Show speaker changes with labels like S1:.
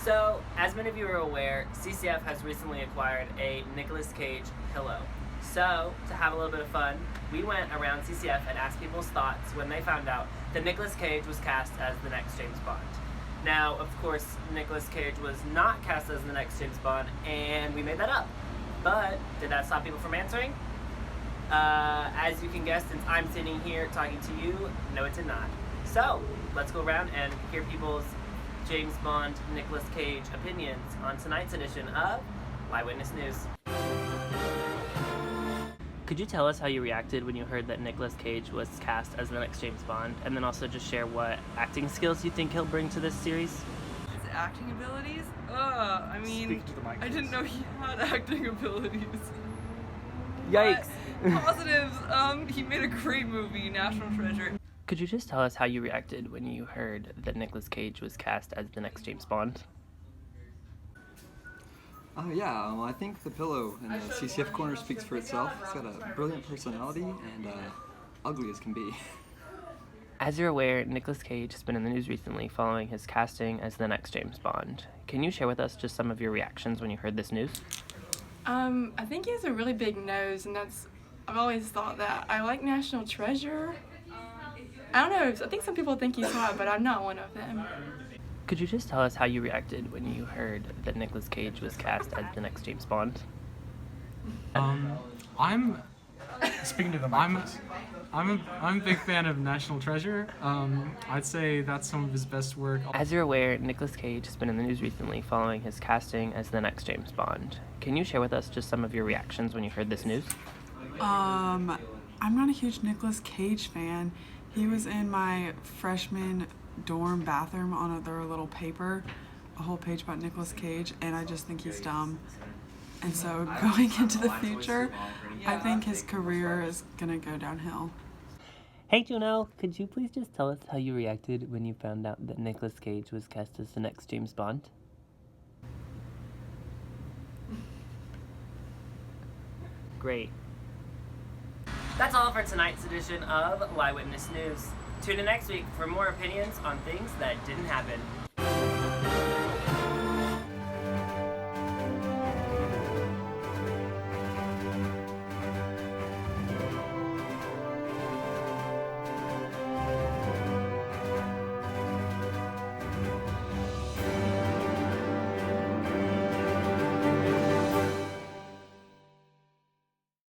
S1: So, as many of you are aware, CCF has recently acquired a Nicolas Cage pillow. So, to have a little bit of fun, we went around CCF and asked people's thoughts when they found out that Nicolas Cage was cast as the next James Bond. Now, of course, Nicolas Cage was not cast as the next James Bond, and we made that up. But, did that stop people from answering? As you can guess, since I'm sitting here talking to you, no it did not. So, let's go around and hear people's James Bond, Nicolas Cage opinions on tonight's edition of Eyewitness News. Could you tell us how you reacted when you heard that Nicolas Cage was cast as the next James Bond, and then also just share what acting skills you think he'll bring to this series?
S2: His acting abilities? I mean, I didn't know he had acting abilities.
S1: Yikes!
S2: Positives, he made a great movie, National Treasure.
S1: Could you just tell us how you reacted when you heard that Nicolas Cage was cast as the next James Bond?
S3: I think the pillow in the CCF corner speaks for itself. It's got a brilliant personality and ugly as can be.
S1: As you're aware, Nicolas Cage has been in the news recently following his casting as the next James Bond. Can you share with us just some of your reactions when you heard this news?
S4: I think he has a really big nose, and I've always thought that. I like National Treasure. I don't know, I think some people think he's hot, but I'm not one of them.
S1: Could you just tell us how you reacted when you heard that Nicolas Cage was cast as the next James Bond?
S5: I'm speaking to the mic. I'm a big fan of National Treasure. I'd say that's some of his best work.
S1: As you're aware, Nicolas Cage has been in the news recently following his casting as the next James Bond. Can you share with us just some of your reactions when you heard this news?
S6: I'm not a huge Nicolas Cage fan. He was in my freshman dorm bathroom on their little paper, a whole page about Nicolas Cage, and I just think he's dumb. And so going into the future, I think his career is gonna go downhill.
S1: Hey Juno, could you please just tell us how you reacted when you found out that Nicolas Cage was cast as the next James Bond? Great. That's all for tonight's edition of Eyewitness News. Tune in next week for more opinions on things that didn't happen.